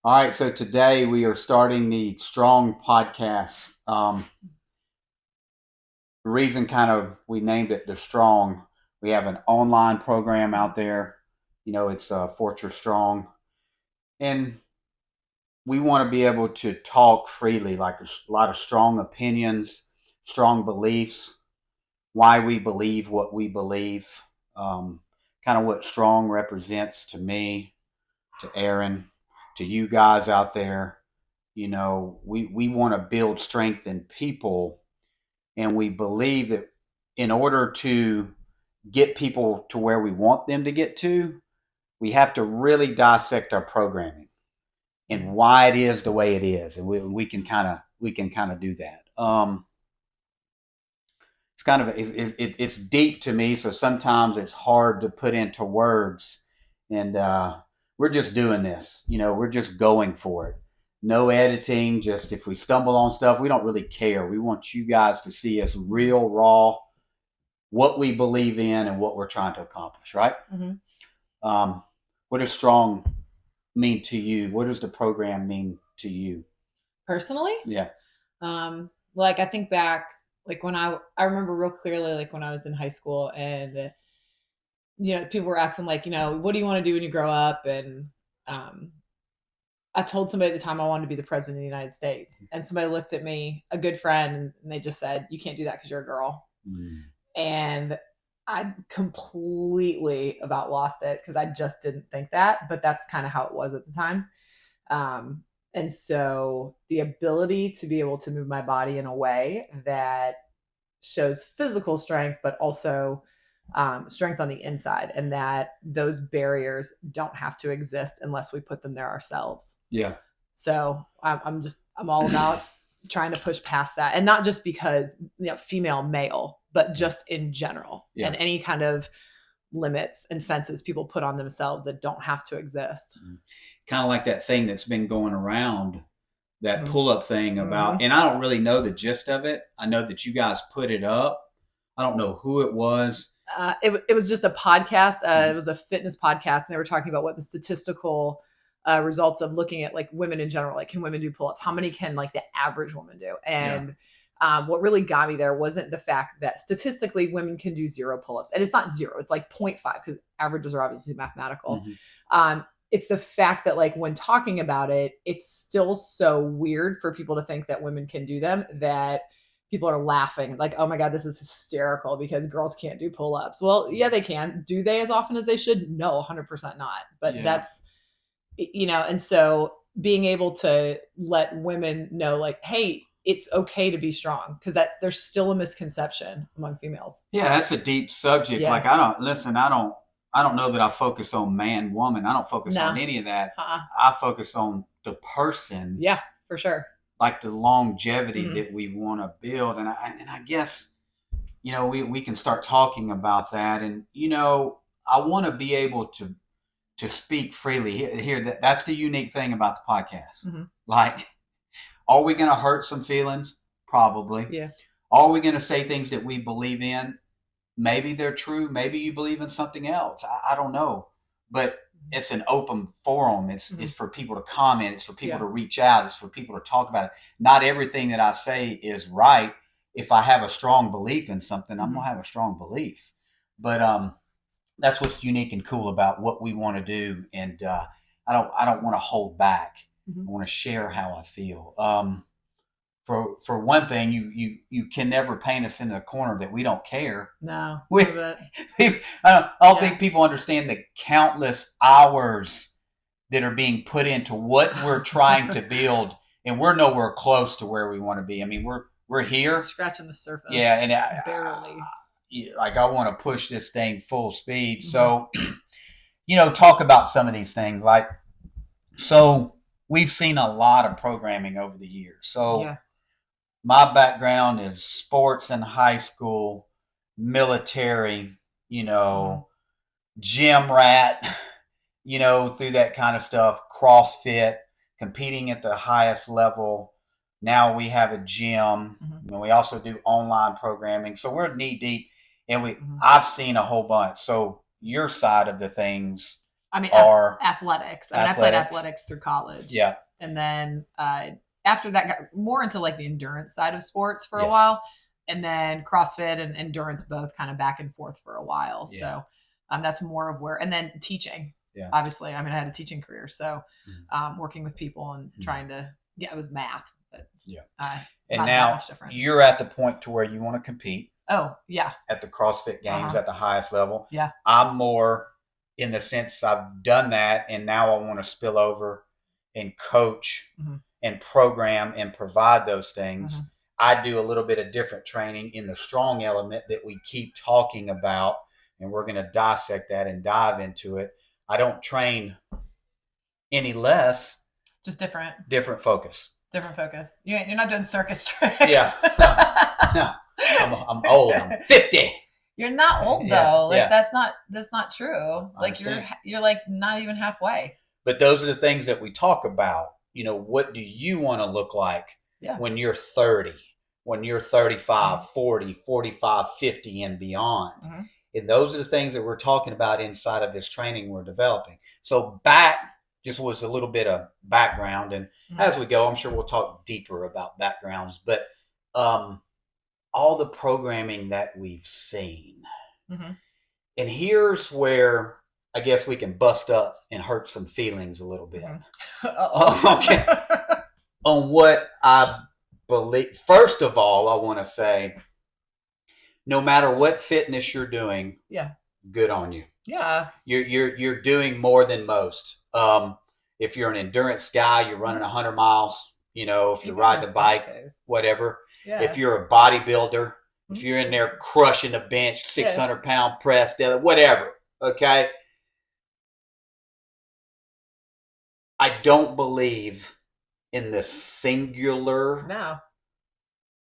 All right, so today we are starting the Strong podcast. The reason kind of we named it the Strong, we have an online program out there. It's Fortress Strong, and we want to be able to talk freely, like a lot of strong opinions, strong beliefs, why we believe what we believe, um, kind of what strong represents to me, to Aaron, to you guys out there. We want to build strength in people, and we believe that in order to get people to where we want them to get to, we have to really dissect our programming and why it is the way it is, and we can kind of do that. It's deep to me, so sometimes it's hard to put into words. And we're just doing this. We're just going for it. No editing. Just if we stumble on stuff, we don't really care. We want you guys to see us real, raw, what we believe in and what we're trying to accomplish. Right? Mm-hmm. Um, what does strong mean to you? What does the program mean to you? Personally, Yeah. like I think back, like when I remember real clearly, like when I was in high school, and people were asking, like, what do you want to do when you grow up? And um, I told somebody at the time I wanted to be the president of the United States, and somebody looked at me, a good friend, and they just said, "You can't do that because you're a girl." Mm. And I completely about lost it because I just didn't think that, but that's kind of how it was at the time. Um, and so the ability to be able to move my body in a way that shows physical strength, but also strength on the inside, and that those barriers don't have to exist unless we put them there ourselves. Yeah. So I'm all about trying to push past that, and not just because female, male, but Yeah. just in general, Yeah. and any kind of limits and fences people put on themselves that don't have to exist. Kind of like that thing that's been going around, that Mm-hmm. pull up thing Mm-hmm. about, and I don't really know the gist of it. I know that you guys put it up. I don't know who it was. It was just a podcast. It Mhm. was a fitness podcast, and they were talking about what the statistical results of looking at like women in general, like can women do pull-ups? How many can like the average woman do? Yeah. And what really got me there wasn't the fact that statistically women can do zero pull-ups, and it's not zero; it's like 0.5 because averages are obviously mathematical. Hmm. It's the fact that like when talking about it, it's still so weird for people to think that women can do them that people are laughing like, oh my god, this is hysterical because girls can't do pull-ups. Well, yeah, they can. Do they as often as they should? No, 100% not. But Yeah. that's and so being able to let women know, like, hey, it's okay to be strong, because that's there's still a misconception among females. Yeah, that's a deep subject. Yeah. Like, I don't listen. I don't know that I focus on man, woman. I don't focus on No. any of that. Uh-uh. I focus on the person, Yeah, for sure. like the longevity Mm-hmm. that we want to build. And I guess we can start talking about that. And I want to be able to speak freely here. That's the unique thing about the podcast. Mm-hmm. Like, are we going to hurt some feelings? Probably. Yeah. Are we going to say things that we believe in? Maybe they're true. Maybe you believe in something else. I don't know. But it's an open forum. It's Mm-hmm. it's for people to comment. It's for people Yeah. to reach out. It's for people to talk about it. Not everything that I say is right. If I have a strong belief in something, I'm Mm-hmm. gonna have a strong belief. But that's what's unique and cool about what we want to do. And I don't want to hold back. Mm-hmm. I want to share how I feel. For one thing, you can never paint us in the corner that we don't care. No, We, none of it. I don't Yeah. think people understand the countless hours that are being put into what we're trying to build, and we're nowhere close to where we want to be. I mean, we're here, Scratching the surface. yeah, and Barely. like I want to push this thing full speed. Mm-hmm. So, talk about some of these things. Like, so we've seen a lot of programming over the years. So Yeah. my background is sports in high school, military, you Mm-hmm. know, gym rat, through that kind of stuff, CrossFit, competing at the highest level. Now we have a gym. Mm-hmm. We also do online programming. So we're knee deep, and Mm-hmm. I've seen a whole bunch. So your side of the things, I mean, or athletics. I mean, I played athletics through college. Yeah. And then after that, got more into like the endurance side of sports for a Yes. while. And then CrossFit and endurance both kind of back and forth for a while. Yeah. So that's more of where, and then teaching. Yeah. Obviously, I mean, I had a teaching career. So working with people and trying to, it was math. But, yeah. And now you're at the point to where you want to compete. Oh, yeah. At the CrossFit Games at the highest level. Yeah. I'm more in the sense I've done that, and now I want to spill over and coach and program and provide those things. I do a little bit of different training in the strong element that we keep talking about, and we're going to dissect that and dive into it. I don't train any less. Just different. Different focus. Different focus. You're not doing circus tricks. Yeah. No. I'm old. I'm 50. You're not old though. Yeah, like that's not true. Like you're like not even halfway. But those are the things that we talk about. You know, what do you want to look like when you're 30, when you're 35, 40, 45, 50 and beyond? And those are the things that we're talking about inside of this training we're developing. So just was a little bit of background, and as we go, I'm sure we'll talk deeper about backgrounds, but all the programming that we've seen. And here's where I guess we can bust up and hurt some feelings a little bit. Okay. On what I believe. First of all, I want to say, no matter what fitness you're doing, good on you. Yeah. You're doing more than most. If you're an endurance guy, you're running 100 miles, you know, if you're riding a bike, whatever. Yeah. If you're a bodybuilder, if you're in there crushing a bench, 600-pound press, whatever, okay? I don't believe in the singular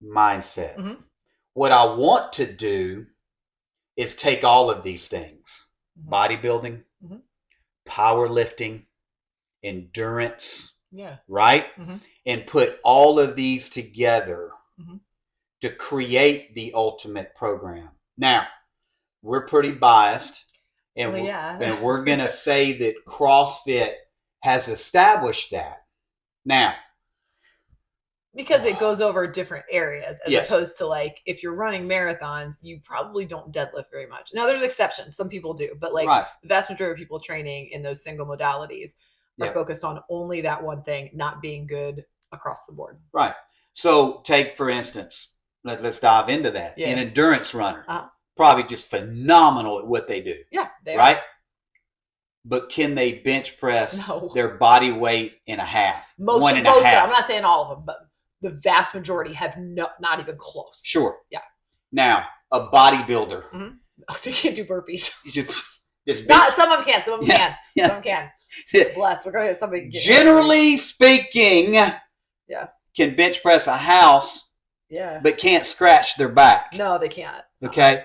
mindset. What I want to do is take all of these things, bodybuilding, powerlifting, endurance, right? And put all of these together to create the ultimate program. Now, we're pretty biased, and we're going to say that CrossFit has established that. Now, because it goes over different areas as opposed to like if you're running marathons, you probably don't deadlift very much. Now, there's exceptions. Some people do, but like the vast majority of people training in those single modalities are focused on only that one thing, not being good across the board. Right. So take, for instance, let's dive into that. An endurance runner, probably just phenomenal at what they do. Yeah, they are. Right? But can they bench press their body weight in a half? Most one and a half. I'm not saying all of them, but the vast majority have not even close. Sure. Yeah. Now, a bodybuilder. They can't do burpees. Some of them can. Some of them can. Some of them can. Bless. We're going to have somebody. Generally speaking, can bench press a house, but can't scratch their back. No, they can't. Okay?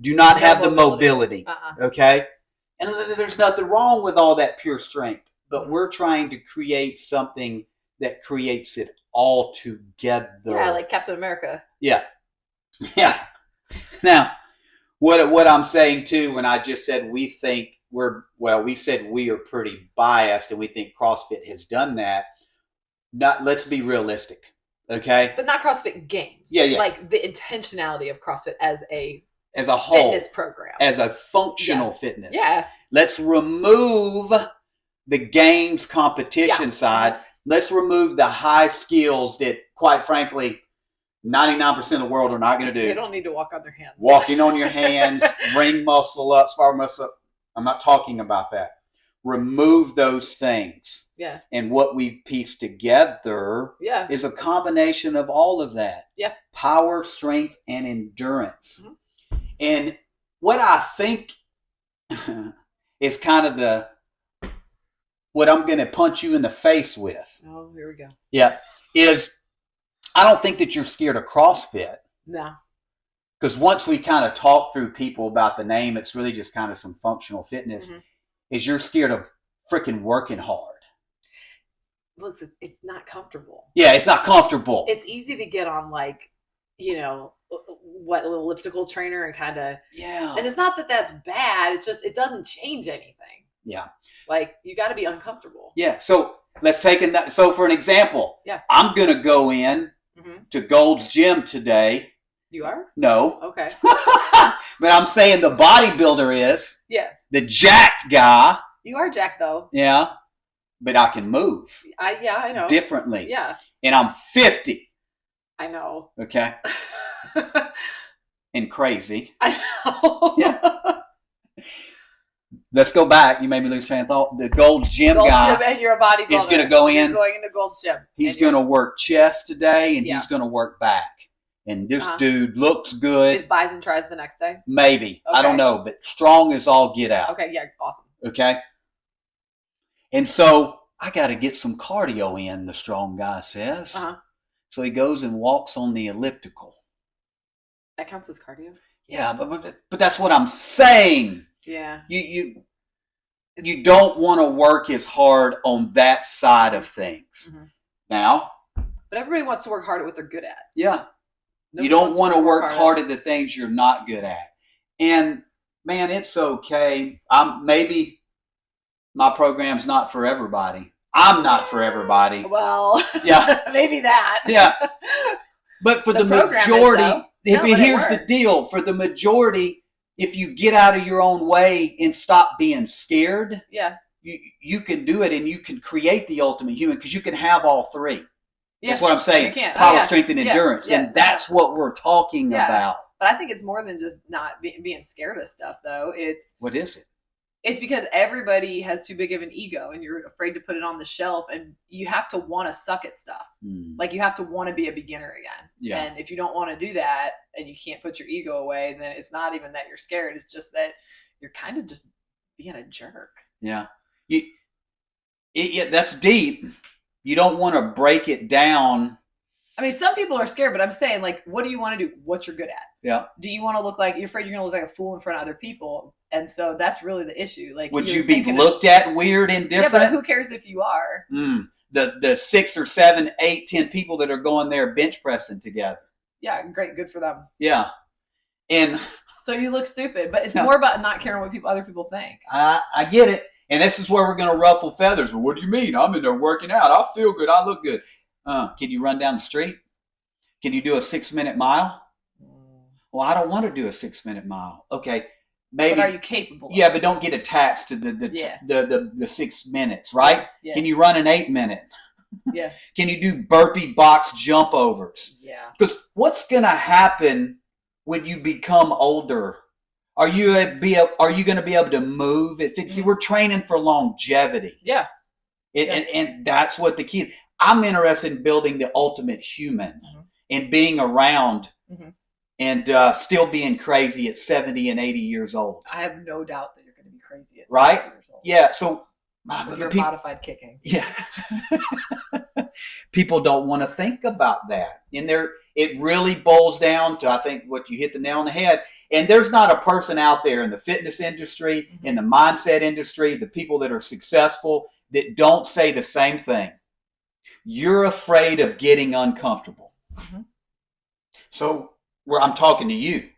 Do not have the mobility. Okay? And there's nothing wrong with all that pure strength, but we're trying to create something that creates it all together. Yeah, like Captain America. Yeah. Yeah. Now, what I'm saying too, when I just said we said we are pretty biased and we think CrossFit has done that. Let's be realistic, okay? But not CrossFit Games. Yeah. Like the intentionality of CrossFit as a whole fitness program, as a functional fitness. Yeah. Let's remove the games competition side. Let's remove the high skills that, quite frankly, 99% of the world are not going to do. They don't need to walk on their hands. Walking on your hands, ring muscle up, spar muscle up. I'm not talking about that. Remove those things. Yeah. And what we've pieced together is a combination of all of that. Yeah. Power, strength, and endurance. And what I think is kind of what I'm going to punch you in the face with. Oh, here we go. Yeah. Is I don't think that you're scared of CrossFit. No. Because once we kind of talk through people about the name, it's really just kind of some functional fitness. Is you're scared of freaking working hard. Look, it's not comfortable. Yeah, it's not comfortable. It's easy to get on elliptical trainer and kind of and it's not that that's bad. It's just it doesn't change anything. Yeah. Like, you got to be uncomfortable. Yeah. So let's take it. So for an example, yeah, I'm going to go in to Gold's Gym today. You are? No. Okay. But I'm saying the bodybuilder is. Yeah. The jacked guy. You are jacked, though. Yeah. But I can move. I know. Differently. Yeah. And I'm 50. I know. Okay. And crazy. I know. Yeah. Let's go back. You made me lose train of thought. The Gold's Gym guy. Gym, and you're a bodybuilder. He's going to go in. You're going into Gold's Gym. He's going to work chest today, and he's going to work back. And this dude looks good. Is buys and tries the next day? Maybe. Okay. I don't know, but strong as all get out. Okay, yeah, awesome. Okay. And so I got to get some cardio in, the strong guy says. So he goes and walks on the elliptical. That counts as cardio? Yeah, but that's what I'm saying. Yeah. You don't want to work as hard on that side of things. Now. But everybody wants to work hard at what they're good at. Yeah. You don't want to work hard at the things you're not good at. And man, it's okay. Maybe my program's not for everybody. I'm not for everybody. Well, yeah, maybe that. Yeah. But for the majority, here's the deal. For the majority, if you get out of your own way and stop being scared, you can do it, and you can create the ultimate human, because you can have all three. Yeah, that's what I'm saying. Power, strength, and endurance. And that's what we're talking about. But I think it's more than just not being scared of stuff, though. What is it? It's because everybody has too big of an ego, and you're afraid to put it on the shelf, and you have to want to suck at stuff. Like, you have to want to be a beginner again. Yeah. And if you don't want to do that, and you can't put your ego away, then it's not even that you're scared. It's just that you're kind of just being a jerk. Yeah. That's deep. You don't want to break it down. I mean, some people are scared, but I'm saying, like, what do you want to do? What you're good at? Yeah. Do you want to look like, you're afraid you're going to look like a fool in front of other people? And so that's really the issue. Like, would you be looked at weird and different? Yeah, but who cares if you are? The 6 or 7, 8, 10 people that are going there bench pressing together. Yeah, great, good for them. Yeah. And so you look stupid, but it's more about not caring what other people think. I get it. And this is where we're going to ruffle feathers. Well, what do you mean? I'm in there working out. I feel good. I look good. Can you run down the street? Can you do a 6-minute mile? Well, I don't want to do a 6-minute mile. Okay, maybe. But are you capable? Yeah, but don't get attached to the 6 minutes, right? Yeah. Can you run an 8-minute? Yeah. Can you do burpee box jump overs? Yeah. Because what's going to happen when you become older? Are you going to be able to move? See, we're training for longevity. Yeah. And that's what the key is. I'm interested in building the ultimate human and being around and still being crazy at 70 and 80 years old. I have no doubt that you're going to be crazy at 70 years old. Yeah. So with your modified kicking. Yeah. People don't want to think about that. And it really boils down to, I think, what you hit the nail on the head. And there's not a person out there in the fitness industry, in the mindset industry, the people that are successful, that don't say the same thing. You're afraid of getting uncomfortable. So I'm talking to you.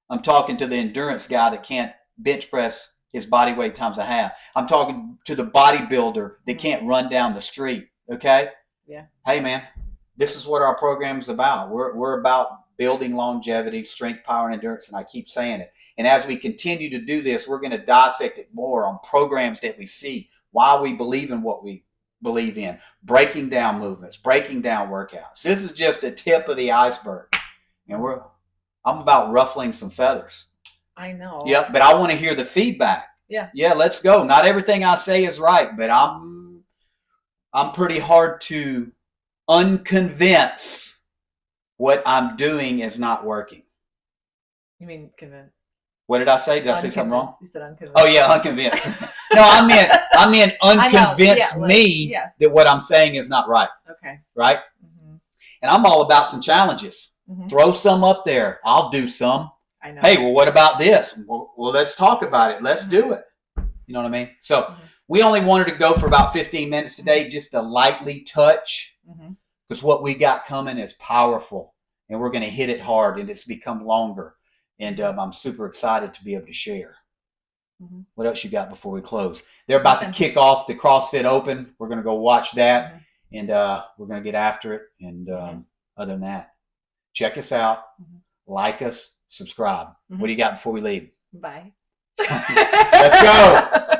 I'm talking to the endurance guy that can't bench press his body weight times a half. I'm talking to the bodybuilder that can't run down the street. Okay? Yeah. Hey, man, this is what our program is about. We're about building longevity, strength, power, and endurance, and I keep saying it. And as we continue to do this, we're going to dissect it more on programs that we see, why we believe in what we believe in, breaking down movements, breaking down workouts. This is just the tip of the iceberg. And I'm about ruffling some feathers. I know. Yep, but I want to hear the feedback. Yeah. Yeah, let's go. Not everything I say is right, but I'm pretty hard to unconvince what I'm doing is not working. You mean convinced? What did I say? Did I say something wrong? You said unconvinced. Oh yeah, unconvinced. No, I meant unconvince me that what I'm saying is not right. Okay. Right? And I'm all about some challenges. Throw some up there. I'll do some. I know. Hey, well, what about this? Well, let's talk about it. Let's do it. You know what I mean? So we only wanted to go for about 15 minutes today, just to lightly touch, because what we got coming is powerful, and we're going to hit it hard, and it's become longer. And I'm super excited to be able to share. Mm-hmm. What else you got before we close? They're about to Nothing. kick off the CrossFit Open. We're going to go watch that, Mm-hmm. and we're going to get after it. And other than that, check us out, Mm-hmm. like us, subscribe. Mm-hmm. What do you got before we leave? Bye. Let's go.